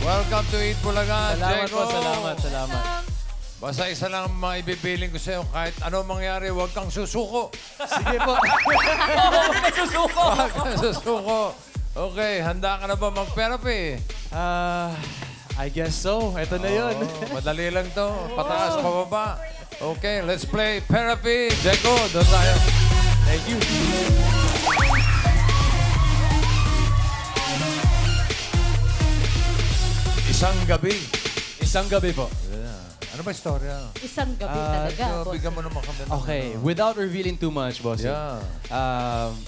Welcome to Eat Bulaga, Salamat Diego. po, salamat. Basta isa lang ang maibibiling ko sa'yo. Kahit ano mangyari, huwag kang susuko. Sige po. Huwag ka susuko! Huwag kang susuko. Okay, handa ka na ba mag-therapy? I guess so. Ito na yun. Madali lang to. Pataas, pababa. Okay, let's play therapy. Diego, doon tayo. Thank you. Isang gabi. Isang gabi po. Ano ba istorya? Isang gabi talaga, boss. Bigyan mo naman kami. Okay, without revealing too much, boss. Yeah.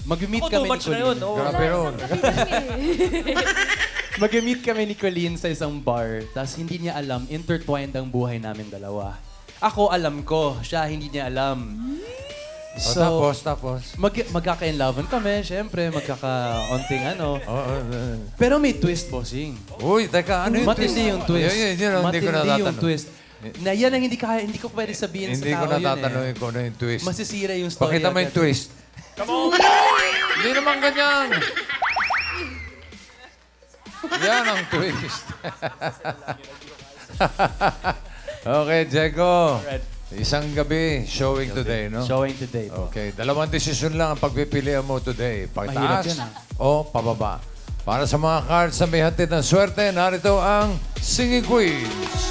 Mag-meet Ako, kami too much na yun. Oh. Grabe ron. Mag-meet kami ni Colleen sa isang bar, tapos hindi niya alam, intertwined ang buhay namin dalawa. Ako, alam ko. Siya, hindi niya alam. So, Tapos. magkaka-inlovean kami, syempre, magkaka-onting ano. Oh. Pero may twist, bossing. Uy, teka, ano yung twist? Matindi yung twist. Yun, hindi ko Matindi yung natatanong. twist. Na yan ang hindi ko pwede sabihin Hindi sa ko tao yun natatanungin kung ano yung twist. Masisira yung story. Pakita mo yung agad. twist. Hindi naman ganyan. Yan ang twist. Okay, Diego. Isang gabi, showing today, no? Showing today. Po. Okay, dalawang desisyon lang ang pagpipilian mo today. Mahirap Pagtaas yan, o pababa. Para sa mga cards na may hatid ng swerte, narito ang Singing Queens.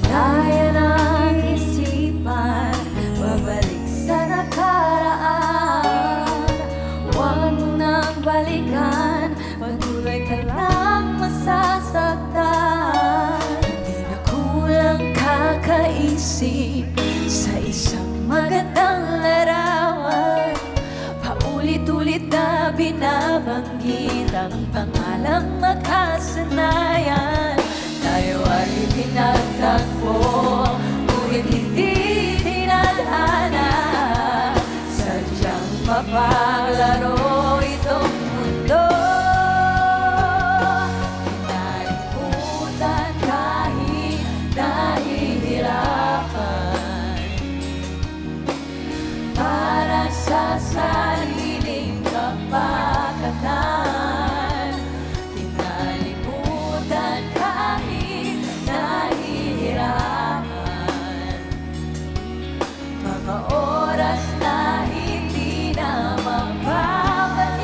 Kaya ng isipan, babalik sa nakaraan. Huwag mo nang balikan, patuloy ka lang masasaktan. Di na kulang kakaisip sa isang magandang larawan. Paulit-ulit na binabanggit ang pangalang makasanayan. Tayo ay pinagtagpo, ngunit hindi tinadhana. Sadyang mapaglaro itong mundo. Kinalimutan kahit nahihirapan. Para sa sariling kapakatan. Kinalimutan kahit nahihirapan. Mga oras na hindi na mapabalikan.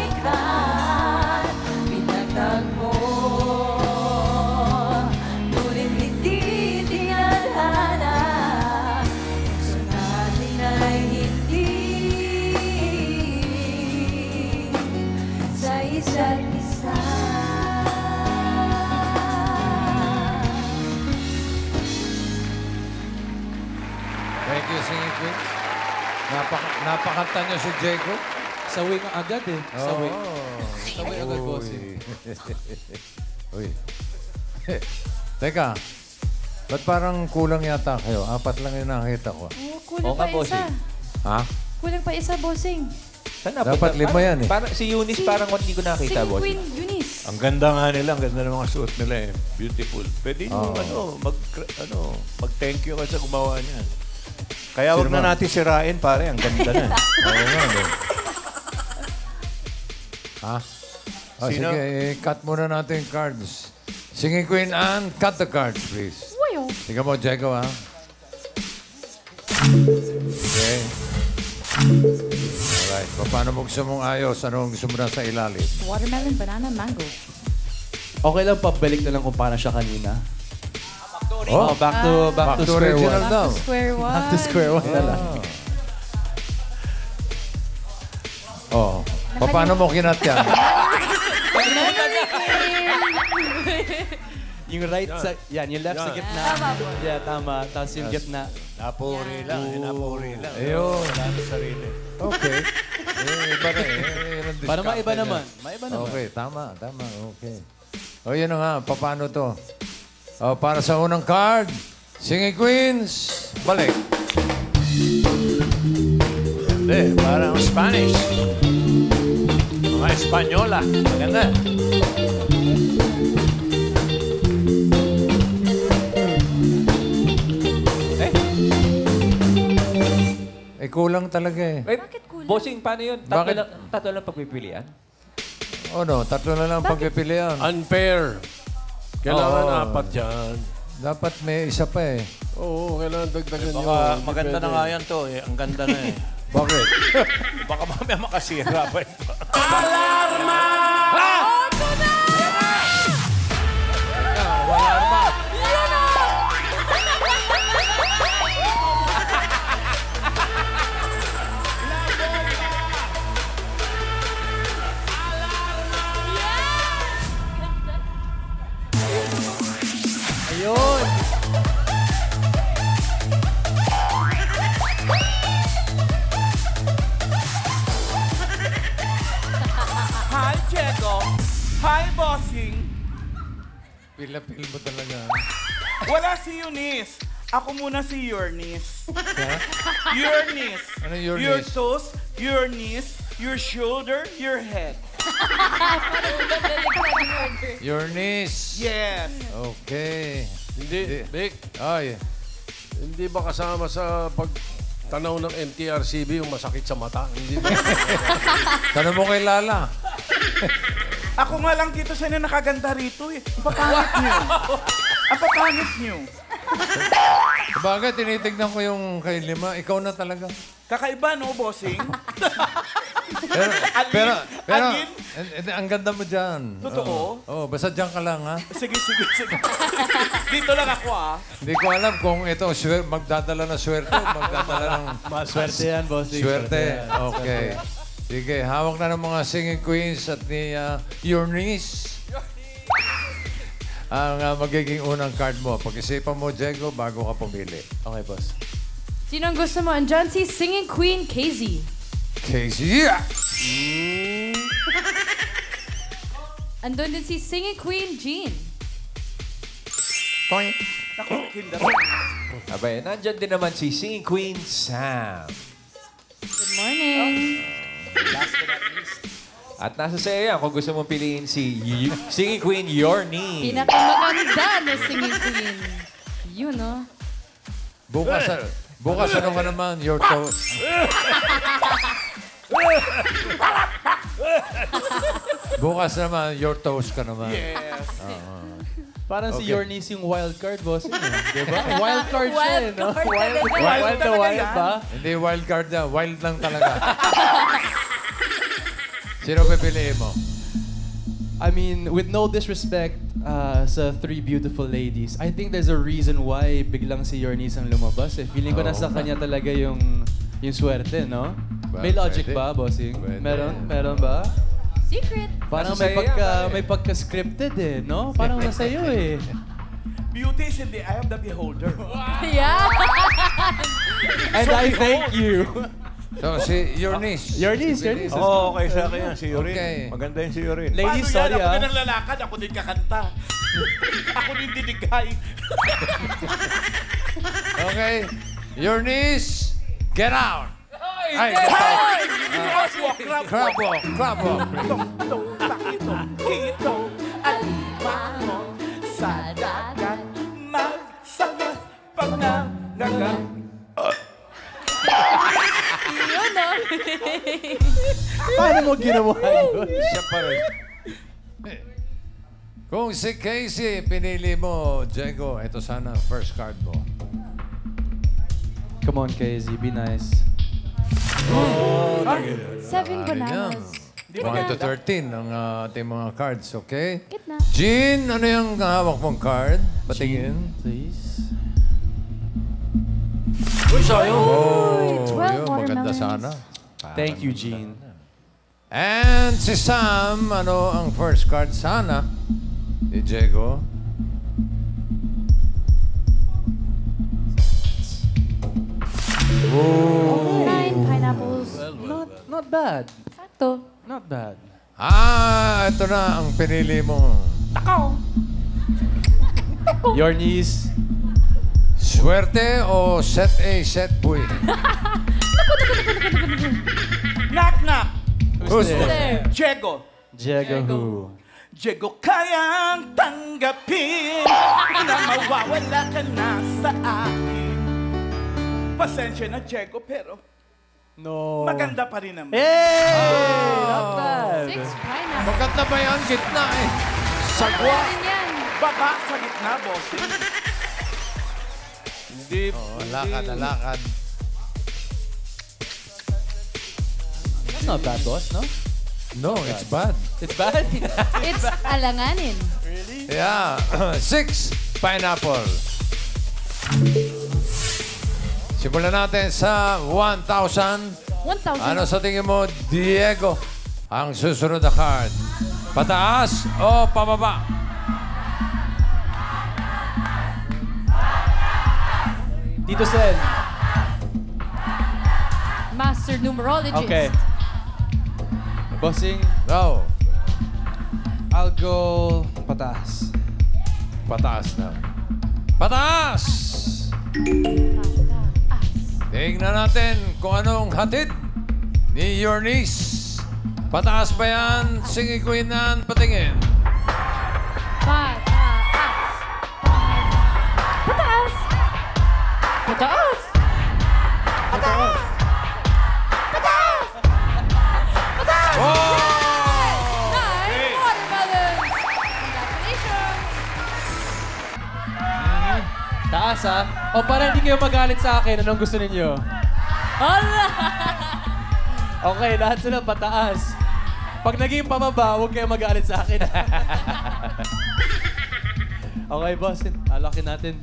Pinagtagpo, ngunit hindi tinadhana. Puso natin ay hindi sa isa't isa. Thank you, Singing Queen. Napakanta niyo si Diego. Sawi nga agad eh. Sawi. Sawi agad, Uy. bossing. Uy. Teka, ba't parang kulang yata kayo? Apat lang yung nakita ko. Oh, kulang Oo pa nga, bossing. isa. Ha? Kulang pa isa, bossing. Saan Dapat lima yan eh. Parang si Eunice parang hindi ko nakita, Singing boss. Queen Eunice. Ang ganda nga nila, ang ganda ng mga suot nila eh. Beautiful. Pwede yung mag-thank you ka sa gumawa niyan. Kaya wag Sino na ba? natin sirain, pare. Ang ganda na. Oo nga, no? Ha? Oh, Sino? sige, cut muna natin yung cards. Singing Queen Anne, cut the cards, please. Uy, oh. Tingnan mo, Diego, ha? Okay. Alright. Paano mo gusto mong ayos? Anong gusto mo na sa ilalim? Watermelon, banana, mango. Okay lang, pabalik na lang kung paano siya kanina. Oh, Back to square original one. daw. Back to square one. Back to square one na lang. Oh. Paano mo kinat yan? Yung right sa, yan, yung left sa gitna. Tama po. Yeah, tama. Tapos yung gitna. Napuri lang, napuri lang. Ayun. Wala na sarili. Okay. Iba na eh. Yun ang Para maiba discount naman. niya. Maiba naman. Okay, tama. Okay. O, yun na nga. Paano to? O, para sa unang card, Singing Queens, balik. Hindi, parang Spanish. Mga Espanyola. Maganda. kulang talaga eh. Wait, Bakit kulang? bossing, paano yun? Bakit? Tatlo lang pagpipilian? O no, 3 na lang pagpipilian. Unfair. Kailangan Oo. 4 yan. Dapat may isa pa eh. Oo, kailangan dagdagan yun. Baka Hindi maganda na pwede. nga yan to eh. Ang ganda na eh. Bakit? Baka mamaya makasira pa ito. Ayun! Hi, Diego. Hi, Bossing. Pila-pil mo talaga. Wala si Eunice. Ako muna si Eunice. Eunice. Ano Eunice? Your toes, your knees, your shoulder, your head. Your niece. Yes. Okay. Hindi, Vic, Ay, hindi ba kasama sa pagtanaw ng MTRCB yung masakit sa mata? Hindi ba? tanong mo kay Lala. Ako nga lang dito sa inyo nakaganda rito eh. Ang papangit niyo. Ang papangit niyo. Sabagay, tinitignan ko yung kay Lima. Ikaw na talaga. Kakaiba, no, Bossing? Pero, Alin? ang ganda mo dyan. Totoo? Oo, basta dyan ka lang, ha? Sige. Dito lang ako, ah. Hindi ko alam kung ito magdadala na swerte o magdadala ng Swerte yan, bossing. swerte. yan. Okay. Sige, hawak na ng mga singing queens at ni Your Niece. Ang magiging unang card mo. Pag-isipan mo, Diego, bago ka pumili. Okay, boss. Sino ang gusto mo? Andyan si Singing Queen KZ. Casey, yeah! Andun din si Singing Queen Jean. Point. Naku, kinda. Abay, nandyan din naman si Singing Queen Sam. Good morning. At nasa sa'yo yan kung gusto mong piliin si Singing Queen Yornie. Pinakamaganda na Singing Queen. Yun, no? Bukas ano ka naman, your toe. Bukas naman, your toes ka naman. Yes. Parang si Okay. Yornies yung wild card, bossing. Diba? Wild card siya, eh, no? Wild card Wild, talaga. wild na Talaga wild yan. ba? Hindi wild card na, wild lang talaga. Sino pipiliin mo? I mean, with no disrespect sa three beautiful ladies, I think there's a reason why biglang si Yornies ang lumabas. Eh. Feeling ko Oo. nasa kanya talaga yung swerte, no? May Well, logic pwede. ba, bossing? Pwede. Meron ba? Secret. Parang Nasa may sa'yo yan, may pagka-scripted eh, no? Parang nasa iyo eh. Beauty is in the eye of the beholder. Yeah. And I thank you. So, si your niece. Yornies. Oo, okay sa akin yan. Si Yorin. Okay. Maganda yung si Yorin. Ladies, Paano yan? sorry Ako ah. din ang lalakad, ako din kakanta. Ako din diligay. Okay. Your niece, get out. Ay, get out. Crab walk, crab walk. Itong, sakitong, kitong, alimango, sa dagat, magsagat, pag nangagat. Yun, no? Paano mo ginawa yun? Siya pa rin. Kung si Casey pinili mo, Diego, ito sana first card mo. Come on, KZ, be nice. 7 bananas. 1 to 13 ang ating mga cards, okay? Gitna. Jean, ano yung hawak mong card? Patingin. Please. Oh, 12 yun, maganda watermelons. sana. Thank you, Jean. And si Sam, ano ang first card sana ni Diego? Oh. 9 pineapples. Not bad. Sakto. Not bad. Ito na ang pinili mo. Yornies. Swerte o set A, set B? Knock, knock. Who's There. Diego. Diego who? Diego, kayang tanggapin na mawawala ka na sa akin. Pasensya na, Diego, pero No. Maganda pa rin naman. Hey! Not bad. 6 pineapple. Maganda ba yan? Gitna eh. Sagwa. Yan. Baba sa gitna, bossing. Hindi. Lakad. That's not bad, boss, no? No, it's bad. It's bad? It's alanganin. Yeah. 6 pineapple. Simulan natin sa 1,000. 1,000. Ano sa tingin mo, Diego? Ang susunod na card. Pataas o pababa? Tito Sen. Master numerologist. Okay. Bossing, Go. I'll go pataas. Pataas na. Pataas! Tingnan natin kung anong hatid ni your niece. Pataas ba yan? Sige, Queen Anne, patingin. Pataas. Pataas. Pataas. Pataas. Pataas. Pataas. Oh! Nice watermelon. Congratulations. Taas, ha? O para hindi kayo magalit sa akin, anong gusto ninyo? Hala. Okay, lahat sila pataas. Pag naging pababa, huwag kayo magalit sa akin. Okay, boss. Alakin natin.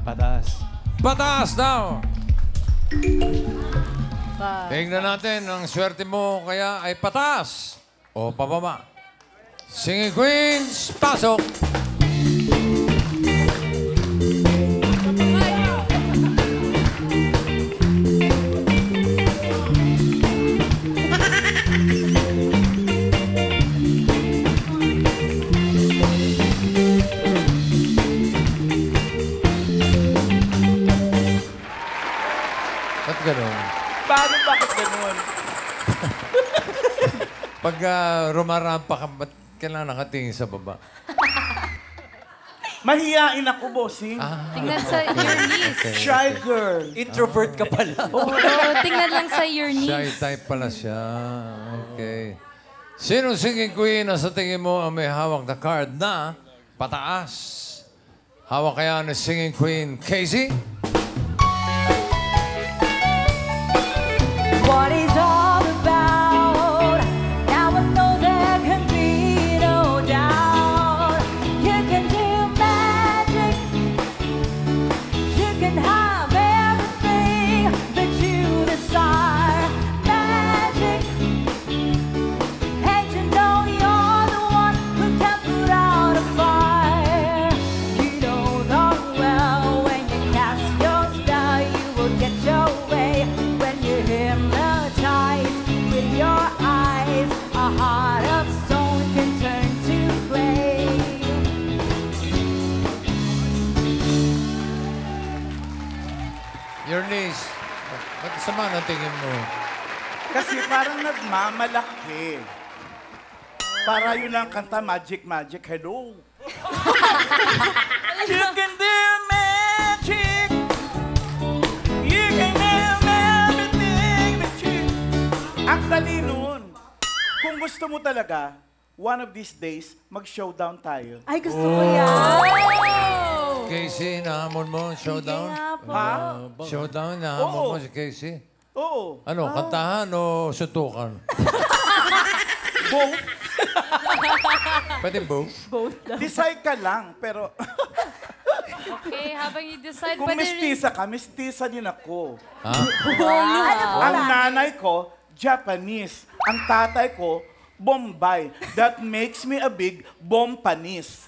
Pataas. Pataas daw! Tingnan natin, ang swerte mo kaya ay pataas o pababa. Singing Queens, pasok! Ba't ganun? Paano, bakit ganun? Pag rumarampa ka, ba't kailangan nakatingin sa baba? Mahiyain ako, bossing. Tingnan sa your knees. Shy girl. Introvert ka pala. Oo, tingnan lang sa your Shy knees. type pala siya. Okay. Sino singing queen na sa tingin mo ang may hawak na card na pataas? Hawak kaya ni singing queen Casey? What is all about? Now I know there can be no doubt. You can do magic. You can have everything that you desire. Magic. And you know you're the one who can put out a fire. You know darn well when you cast your spell, you will get your way. When you hypnotize with your eyes, a heart of stone can turn to clay. Your niece. Ba't sama na tingin mo? Kasi parang nagmamalaki. Para yun ang kanta, Magic, Magic, hello. You can do magic. You can have everything that you... Ang dali nun. Kung gusto mo talaga, one of these days, mag-showdown tayo. Ay, gusto ko yan. Casey, nahamon mo, showdown? Ha? Showdown, nahamon Oo. mo si Casey? Oo. Ano, kantahan o suntukan? Both. Pwede both? Decide ka lang, pero Okay, habang you decide, kung pwede rin. mestiza din ako. Ha? Ang nanay ko, Japanese. Ang tatay ko, Bombay. That makes me a big Bompanis.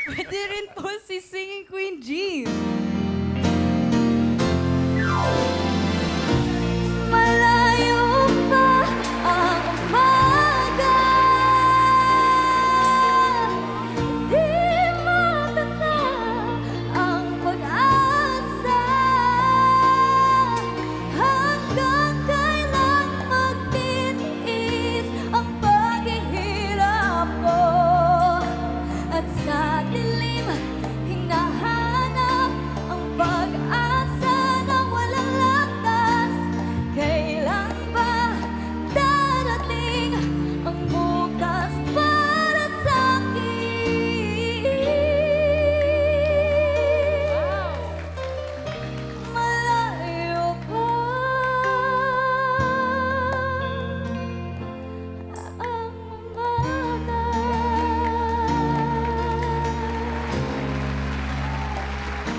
Pwede rin po si Singing Queen Jean. Malayo pa ang umaga. Di matanda ang pag-asa. Hanggang kailan magtitiis ang paghihirap ko. At sa dilim,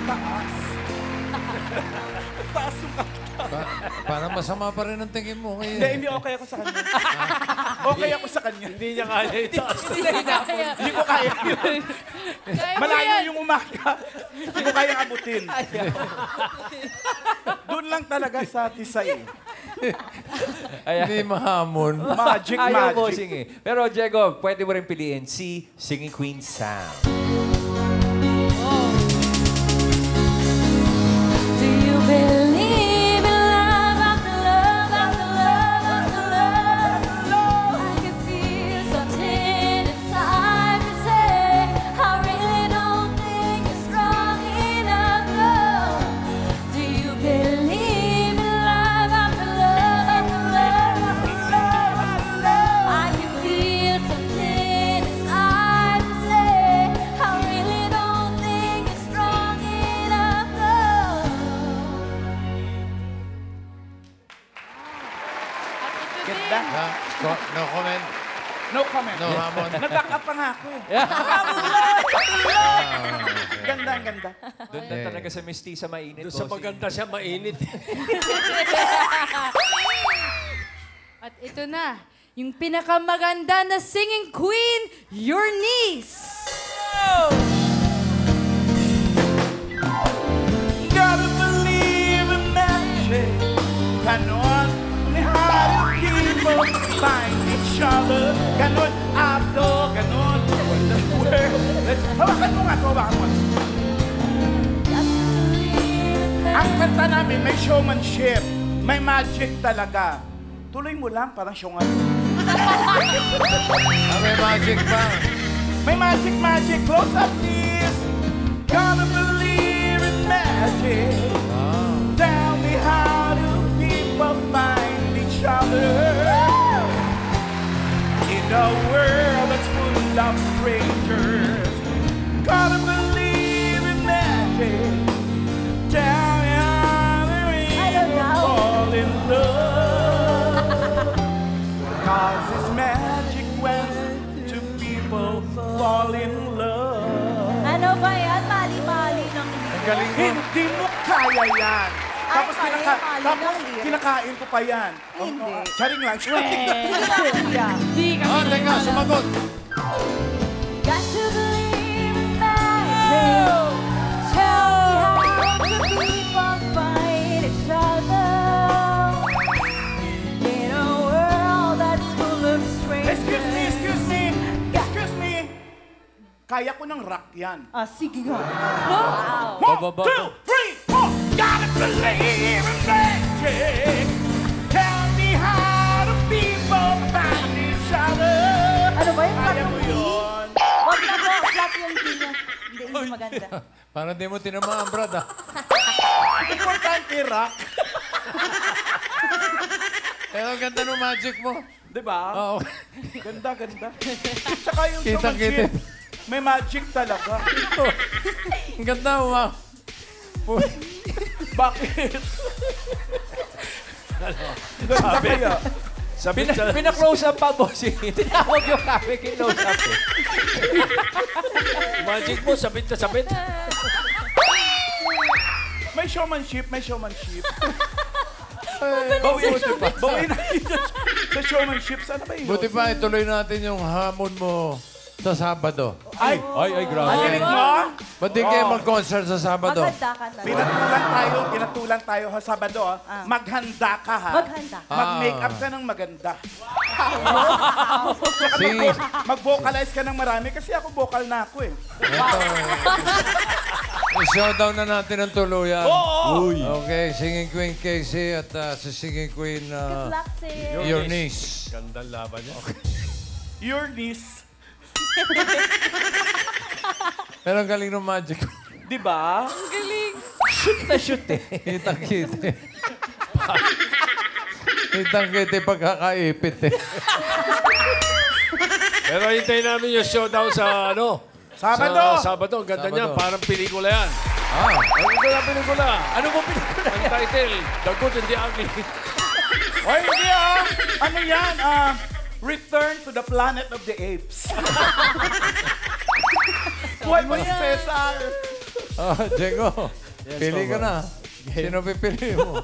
taas. Taas yung Parang masama pa rin ang tingin mo ngayon. Hindi okay ako sa kanya. Okay ako sa kanya. Hindi niya kaya itaas. Hindi ko kaya yun. Malayo yung umaga. Hindi ko kaya abutin. Doon lang talaga sa tisay. Hindi mahamon. Magic, Ayaw magic. bossing eh. Pero Diego, pwede mo rin piliin si Singing Queen Sam. Do you believe in love after love after love after love after love? I can feel something inside me say, I really don't think you're strong enough, no. Do you believe in love after love after love after love after love? I can feel something inside me say, I really don't think you're strong enough, no. Ganda. No comment. No comment. No hamon. Nag-back up pa nga ako eh. Ganda, ang ganda. Doon na talaga sa mistisa mainit. Doon sa bossing. maganda siya, mainit. At ito na, yung pinakamaganda na singing queen, your niece. Gotta believe in magic. Ganon, ni how people find each other. Ganon, abdo, ganon. Hawakan mo nga, hawakan mo. Ang kanta namin, may showmanship. May magic talaga. Tuloy mo lang, parang show nga. May magic pa. May magic, magic. Close up, please. Gotta believe in magic. Tell me how do people find each other in a world that's full of strangers? Gotta believe in magic. Tell me how do people fall in love? 'Cause it's magic when two people fall in love. Ano ba yan? Mali-mali ng Ang galing mo. Hindi mo kaya yan. Tapos, Ay, mali-mali tapos ng lyrics. kinakain ko pa yan. Hindi. Charing lang. Charing lang. Di kami Ah, teka, sumagot. Got to believe in magic. Tell me how do people find each other in a world that's full of strangers? Excuse me, excuse me. Excuse me. Kaya ko ng rock yan. Ah, sige nga. One, two, three, four. Gotta believe in magic. Tell me how do people find each other. Ano ba yung Kaya mo flat yung yun. Wag na po, flat yung D niya. Hindi maganda. Parang di mo tinamaan, Brad, ah. Importante rock. Pero ang ganda ng magic mo. Diba? Oo. Ganda, ganda. Tsaka yung Kitang-kita. showmanship, may magic talaga. Ang ganda mo, ma. Bakit? Ganda kaya. Pina-close up pa, bossing. Tinawag yung kami, kinlose up eh. Magic mo, sabit na sabit. May showmanship, may showmanship. Bawiin natin sa showmanship. Sana ba yun? Buti pa, ituloy natin yung hamon mo sa Sabado. Ay, grabe. narinig mo? Ba't di kayo mag-concert sa Sabado? Maghanda ka na. Pinatulan tayo ha, Sabado. Maghanda ka ha. Maghanda. Mag-makeup ka ng maganda. Si, Mag-vocalize ka ng marami kasi ako vocal na ako eh. ito, i-showdown na natin ang tuluyan. Okay, Singing Queen Casey at si Singing Queen Good luck, sis. your niece. Gandang laban niya. Your niece. Pero ang galing ng magic. Di ba? Shoot na shoot eh. Kitang-kita. Kitang-kita pagkakaipit eh. Pero hintayin namin yung showdown sa ano? Sabado! Sa Sabado. Ang ganda Sabado. niya. Parang pelikula yan. Ah, Ang ganda ng pelikula. Ano mo pelikula? Ang title, The Good and the Ugly. Oy, hindi Ano yan? Return to the Planet of the Apes. Buhay mo si Cesar. Oh, Diego, Yes, pili ka Papa. na. Sino pipili mo?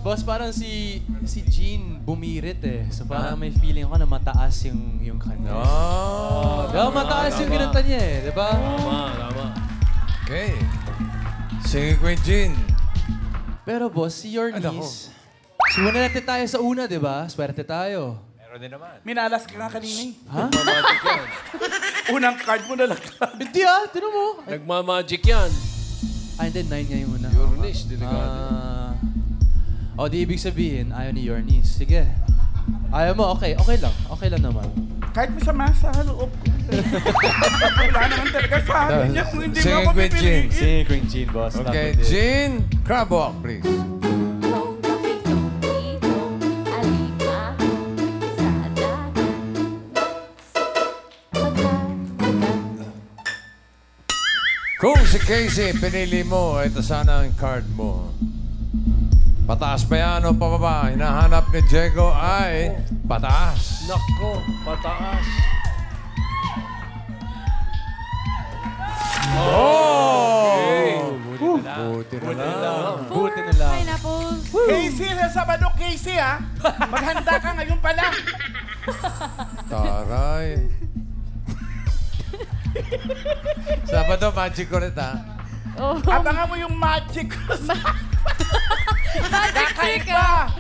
Boss, parang si Jean bumirit eh. So parang may feeling ako na mataas yung kanya. Oh, Diba, mataas yung kinanta niya eh, diba? Tama. Okay. Singing Queen Jean. Pero boss, si your Ano niece, sumunete tayo sa una, diba? Swerte tayo. Meron din naman. Minalas ka nga kanina eh. Ha? Magic yan. Unang card mo na lang. Hindi ah, tinan mo. Nagmamagic yan. Ah, hindi, 9 niya yung una. Your niece, delikado. O, di ibig sabihin, ayaw ni your niece. Sige. Ayaw mo, okay. Okay lang. Okay lang naman. Kahit masama sa loob ko. Wala naman talaga sa akin niya kung hindi mo Singing ako Queen Jean. pipiliin. Singing Queen Jean, boss. Okay, Jean, crab walk, please. Kung si Casey pinili mo, ito sana ang card mo. Pataas ba yan o pababa? Hinahanap ni Diego ay pataas. Nako, pataas. Oh! Buti na lang. Buti na lang. Pineapples. Casey, sa Sabado, Casey ha. Maghanda ka ngayon pa lang. Taray. Sabado, magic ulit ha. Oh, Abangan mo yung magic ko sa magic trick kakaiba.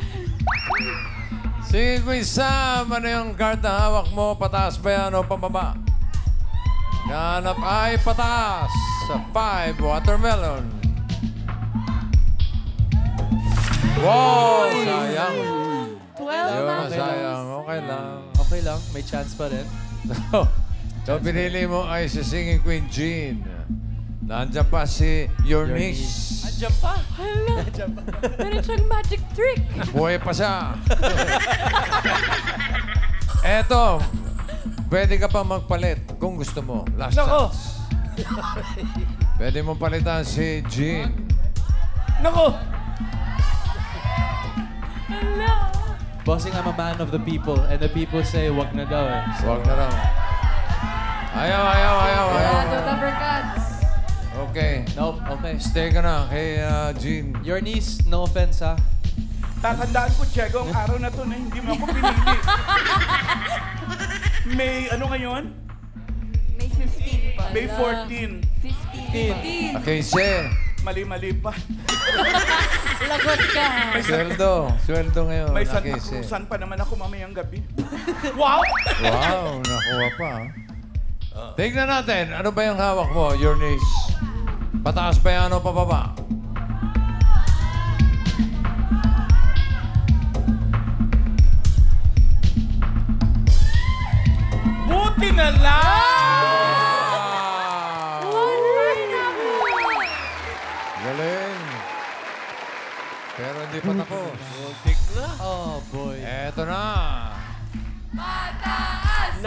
Sige, Kuya Sam, ano yung card na hawak mo? Pataas ba yan o pababa? Nahanap ay pataas sa 5 watermelon. Wow! Sayang. 12 Yun, na. sayang. Okay lang. Okay lang, may chance pa rin. So, pinili mo ay si Singing Queen Jean. Nandiyan pa si your niece. Andiyan pa. Hala. Meron siyang magic trick. Buhay pa siya. Eto, pwede ka pa magpalit kung gusto mo. Last Nako. chance. Pwede mo palitan si Jean. Nako! Hala. Bossing, I'm a man of the people. And the people say, wag na daw eh. Huwag na lang. Ayaw. Don't uppercuts. Okay. Nope, okay. Stay ka na kay Jean. Your niece, no offense ha. Tatandaan ko, Diego, ang araw na to na hindi mo ako pinili. May ano ngayon? May 15 pa. May 14. 15. Okay, Sir. Mali-mali pa. Lagot ka. Sweldo ngayon. May Okay, Santa Sir. Cruzan pa naman ako mamayang gabi. Wow! Wow, nakuha pa. Tignan natin, ano ba yung hawak mo, your niece? Pataas ba yan o pababa? Buti na lang! Galing. Pero hindi pa tapos. Oh boy. Eto na.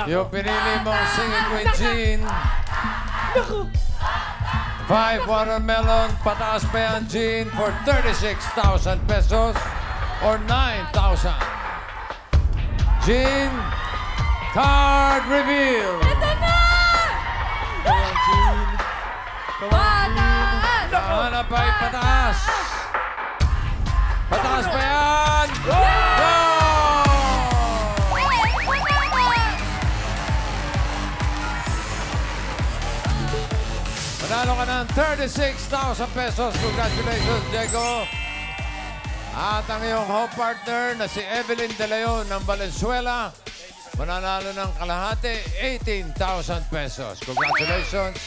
Yung pinili mong Singing Queen Jean. 5 watermelon. Pataas pa yan, Jean, for 36,000 pesos or 9,000. Jean, card reveal. Ito na! Pataas! Nahanap ay pataas. Pataas pa yan. Go! Manalo ka ng 36,000 pesos. Congratulations, Diego. At ang iyong home partner na si Evelyn De Leon ng Valenzuela, mananalo ng kalahati 18,000 pesos. Congratulations.